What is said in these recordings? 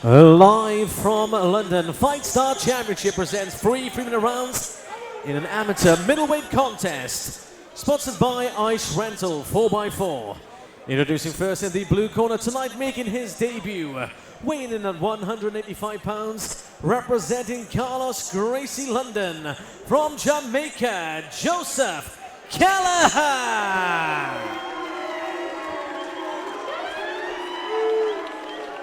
Live from London, FIGHTSTAR Championship presents 3 3-minute rounds in an amateur middleweight contest. Sponsored by Ice Rental 4x4. Introducing first in the blue corner tonight, making his debut, weighing in at 185 pounds, representing Carlos Gracie London, from Jamaica, Joseph Kelleher.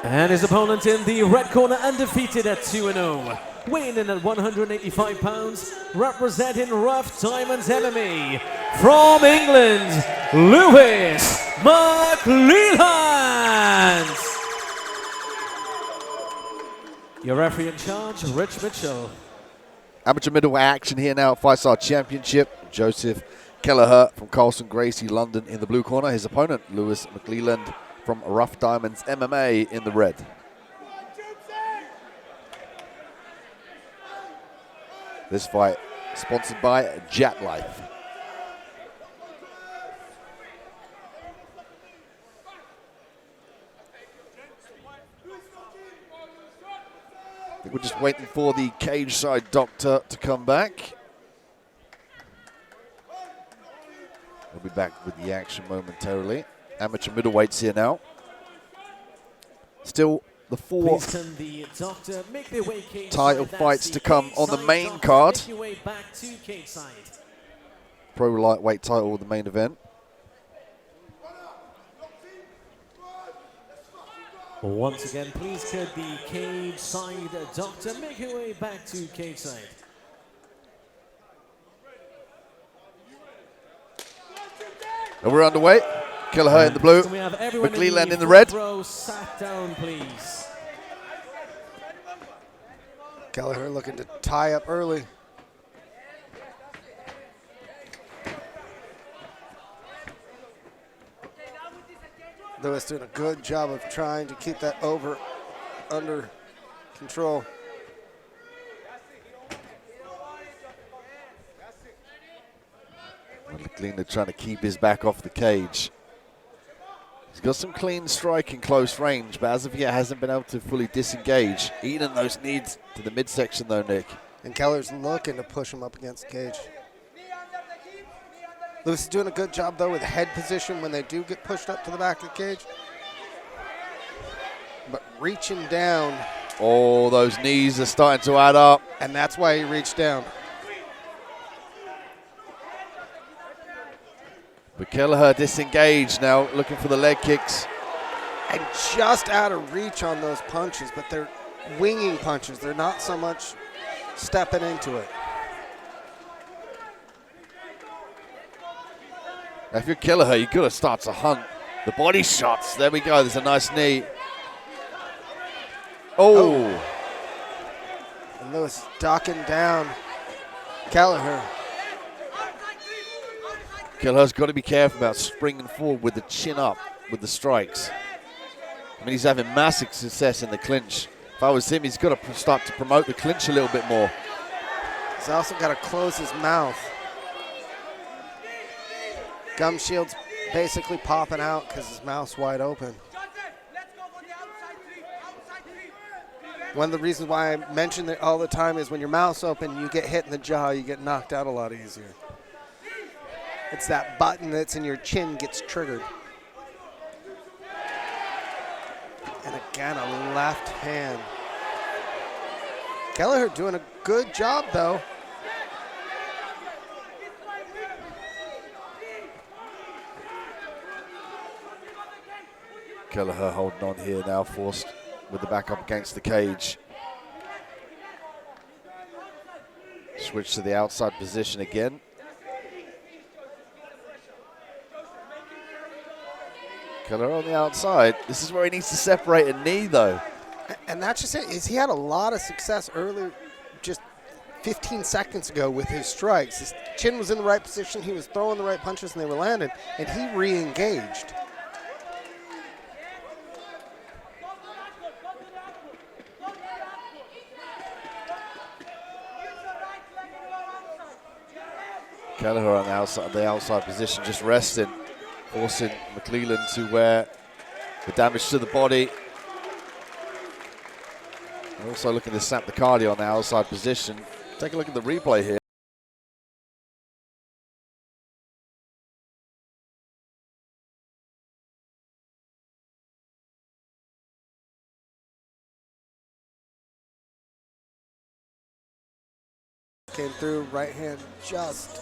And his opponent in the red corner, undefeated at 2-0, weighing in at 185 pounds, representing Rough Diamonds MMA, from England, Lewis Mclelland. Your referee in charge, Rich Mitchell. Amateur middleweight action here now at FIGHTSTAR Championship. Joseph Kelleher from Carlos Gracie London in the blue corner. His opponent, Lewis Mclelland from Rough Diamonds MMA in the red. This fight sponsored by Jet Life. I think we're just waiting for the cage side doctor to come back. We'll be back with the action momentarily. Amateur middleweights here now. Still the four title fights to come on the main card. Pro lightweight title, the main event. Once again, please could the cage side doctor make your way back to cage side. And we're underway. Kelleher in the blue, so Mclelland in the red. Sat down, please. Kelleher looking to tie up early. Lewis doing a good job of trying to keep that under control. Mclelland trying to keep his back off the cage. He's got some clean strike in close range, but as of yet hasn't been able to fully disengage. Eating those knees to the midsection though, Nick. And Kelleher's looking to push him up against the cage. Lewis is doing a good job though with head position when they do get pushed up to the back of the cage. But reaching down. Oh, those knees are starting to add up. And that's why he reached down. But Kelleher disengaged now, looking for the leg kicks. And just out of reach on those punches, but they're winging punches. They're not so much stepping into it. Now if you're Kelleher, you've got to start to hunt the body shots. There we go, there's a nice knee. Oh. And Lewis ducking down Kelleher. Kelleher's got to be careful about springing forward with the chin up with the strikes. I mean, he's having massive success in the clinch. If I was him, he's got to start to promote the clinch a little bit more. He's also got to close his mouth. Gum shield's basically popping out because his mouth's wide open. One of the reasons why I mention it all the time is when your mouth's open, you get hit in the jaw, you get knocked out a lot easier. It's that button that's in your chin gets triggered. And again, a left hand. Kelleher doing a good job, though. Kelleher holding on here now, forced with the back up against the cage. Switch to the outside position again. Kelleher on the outside. This is where he needs to separate a knee, though. And that's just it. He had a lot of success earlier, just 15 seconds ago with his strikes. His chin was in the right position. He was throwing the right punches, and they were landing, and he re-engaged. Kelleher on the outside position, just resting, forcing Mclelland to wear the damage to the body. Also looking to sap the cardio on the outside position. Take a look at the replay here. Came through, right hand just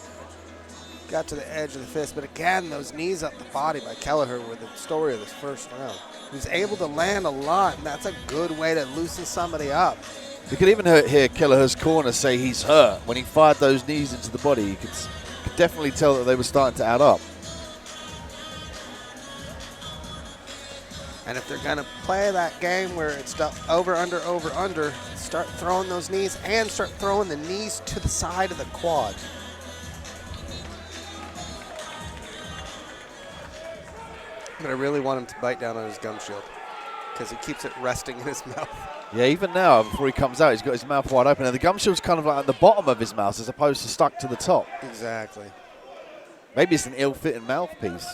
got to the edge of the fist. But again, those knees up the body by Kelleher were the story of this first round. He was able to land a lot, and that's a good way to loosen somebody up. You could even hear Kelleher's corner say he's hurt. When he fired those knees into the body, you could definitely tell that they were starting to add up. And if they're going to play that game where it's over, under, start throwing those knees and start throwing the knees to the side of the quad. But I really want him to bite down on his gum shield because he keeps it resting in his mouth. Yeah, even now, before he comes out, he's got his mouth wide open. And the gum shield's kind of like at the bottom of his mouth as opposed to stuck to the top. Exactly. Maybe it's an ill-fitting mouthpiece.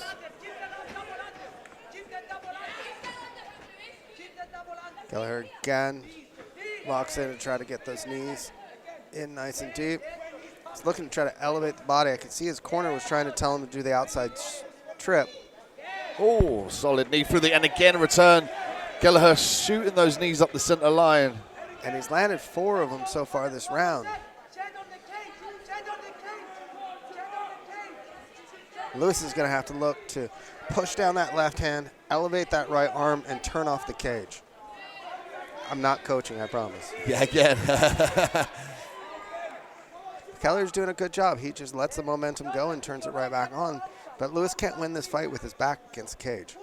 Kelleher again walks in to try to get those knees in nice and deep. He's looking to try to elevate the body. I could see his corner was trying to tell him to do the outside trip. Oh, solid knee through the, and again return. Kelleher shooting those knees up the center line. And he's landed 4 of them so far this round. Lewis is going to have to look to push down that left hand, elevate that right arm, and turn off the cage. I'm not coaching, I promise. Yeah, again. Kelleher's doing a good job. He just lets the momentum go and turns it right back on. But Lewis can't win this fight with his back against the cage.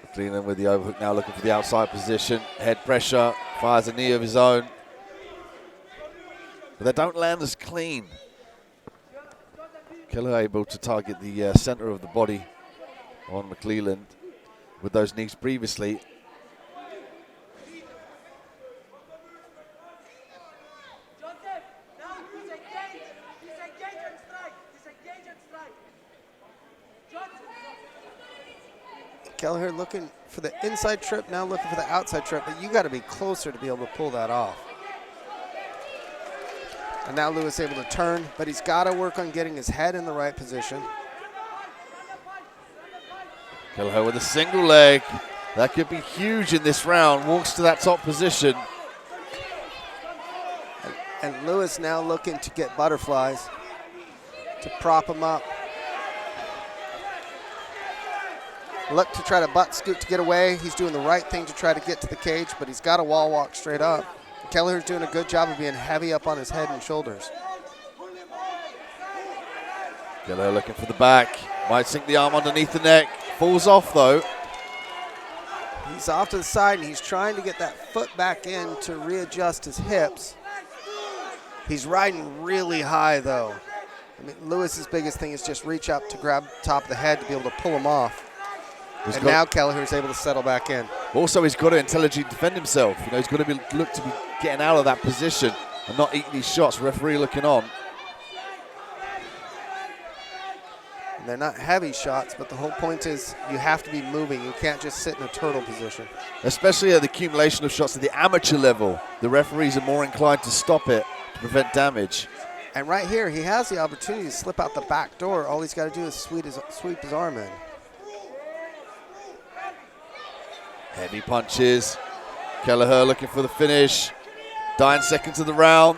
Mclelland with the overhook now, looking for the outside position. Head pressure, fires a knee of his own. But they don't land as clean. Kelleher able to target the center of the body on Mclelland with those knees previously. Kelleher looking for the inside trip, now looking for the outside trip, but you got to be closer to be able to pull that off. And now Lewis able to turn, but he's got to work on getting his head in the right position. Kelleher with a single leg. That could be huge in this round. Walks to that top position. And Lewis now looking to get butterflies to prop him up. Look to try to butt scoot to get away. He's doing the right thing to try to get to the cage, but he's got to wall walk straight up. Kelleher's doing a good job of being heavy up on his head and shoulders. Kelleher looking for the back. Might sink the arm underneath the neck. Falls off though. He's off to the side and he's trying to get that foot back in to readjust his hips. He's riding really high though. I mean, Lewis's biggest thing is just reach up to grab top of the head to be able to pull him off. And now Kelleher's able to settle back in. Also, he's got to intelligently defend himself. You know, he's got to look to be getting out of that position and not eating these shots. Referee looking on. And they're not heavy shots, but the whole point is you have to be moving. You can't just sit in a turtle position. Especially at the accumulation of shots at the amateur level. The referees are more inclined to stop it to prevent damage. And right here, he has the opportunity to slip out the back door. All he's got to do is sweep his arm in. Heavy punches. Kelleher looking for the finish. 9 seconds of the round.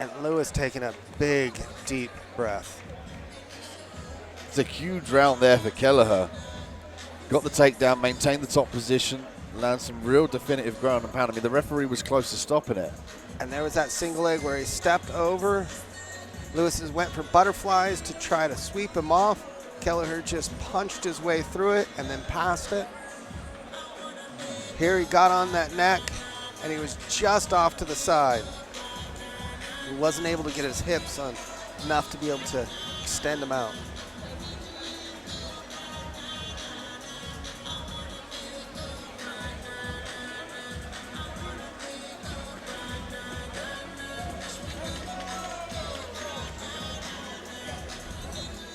And Lewis taking a big, deep breath. It's a huge round there for Kelleher. Got the takedown, maintained the top position, land some real definitive ground and pound. I mean, the referee was close to stopping it. And there was that single leg where he stepped over. Lewis went for butterflies to try to sweep him off. Kelleher just punched his way through it and then passed it. Here he got on that neck and he was just off to the side. He wasn't able to get his hips on enough to be able to extend him out.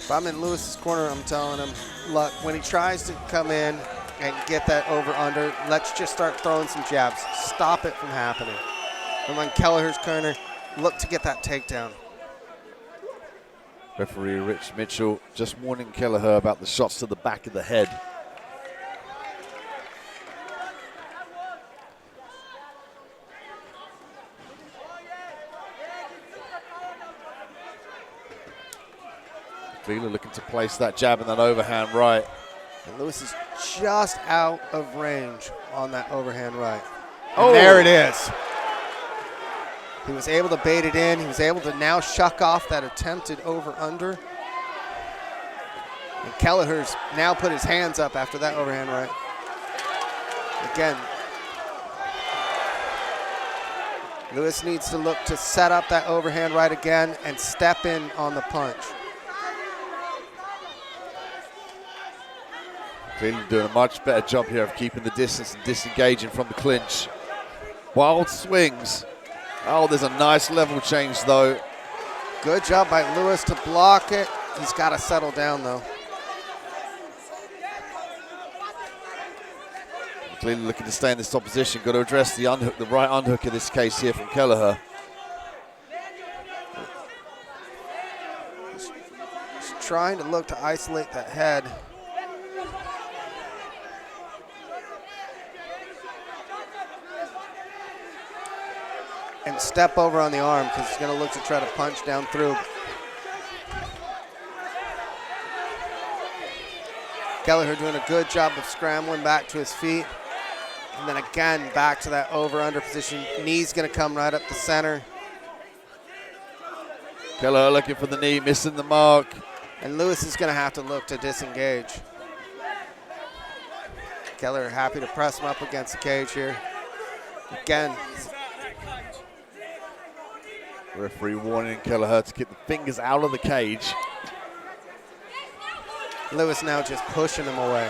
If I'm in Lewis's corner, I'm telling him, look, when he tries to come in and get that over-under, let's just start throwing some jabs. Stop it from happening. I'm on Kelleher's corner, look to get that takedown. Referee Rich Mitchell just warning Kelleher about the shots to the back of the head. McLelland looking to place that jab and that overhand right. And Lewis is just out of range on that overhand right. Oh, and there it is. He was able to bait it in. He was able to now shuck off that attempted over-under. And Kelleher's now put his hands up after that overhand right. Again, Lewis needs to look to set up that overhand right again and step in on the punch. McLelland doing a much better job here of keeping the distance and disengaging from the clinch. Wild swings. Oh, there's a nice level change though. Good job by Lewis to block it. He's got to settle down though. McLelland looking to stay in this top position. Got to address the unhook, the right unhook in this case here from Kelleher. He's trying to look to isolate that head. And step over on the arm because he's going to look to try to punch down through. Kelleher doing a good job of scrambling back to his feet. And then again, back to that over-under position. Knee's going to come right up the center. Kelleher looking for the knee, missing the mark. And Lewis is going to have to look to disengage. Kelleher happy to press him up against the cage here. Again. Referee warning Kelleher to get the fingers out of the cage. Lewis now just pushing him away.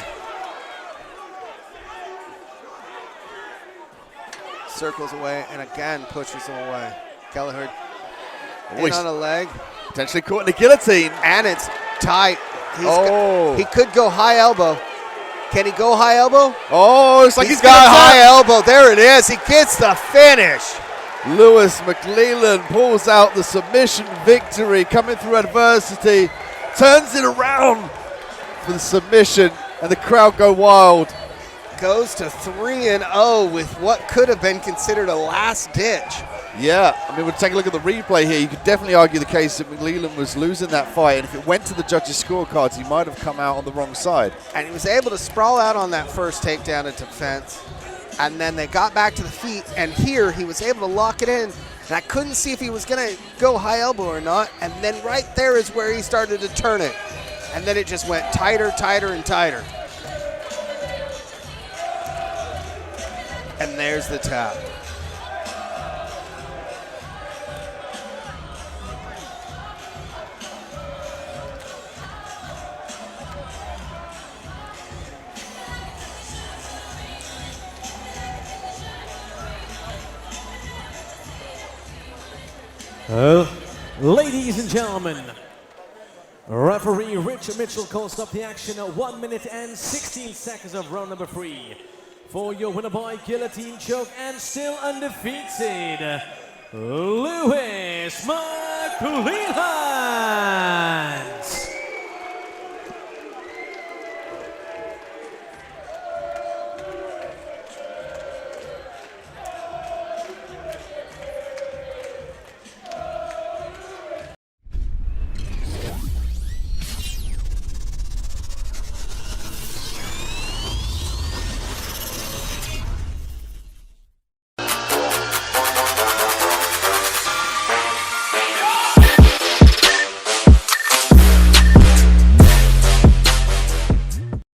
Circles away and again pushes him away. Kelleher in on a leg. Potentially caught in the guillotine. And it's tight. He could go high elbow. Can he go high elbow? Oh, it's like he's got high elbow. There it is. He gets the finish. Lewis McLelland pulls out the submission victory, coming through adversity, turns it around for the submission, and the crowd go wild. Goes to 3-0 with what could have been considered a last ditch. Yeah, I mean, we'll take a look at the replay here. You could definitely argue the case that McLelland was losing that fight, and if it went to the judges' scorecards, he might have come out on the wrong side. And he was able to sprawl out on that first takedown into defense. And then they got back to the feet, and here he was able to lock it in. And I couldn't see if he was going to go high elbow or not. And then right there is where he started to turn it. And then it just went tighter, tighter, and tighter. And there's the tap. Ladies and gentlemen, referee Rich Mitchell calls stop the action at 1 minute and 16 seconds of round number 3. For your winner by guillotine choke and still undefeated, Lewis McLelland.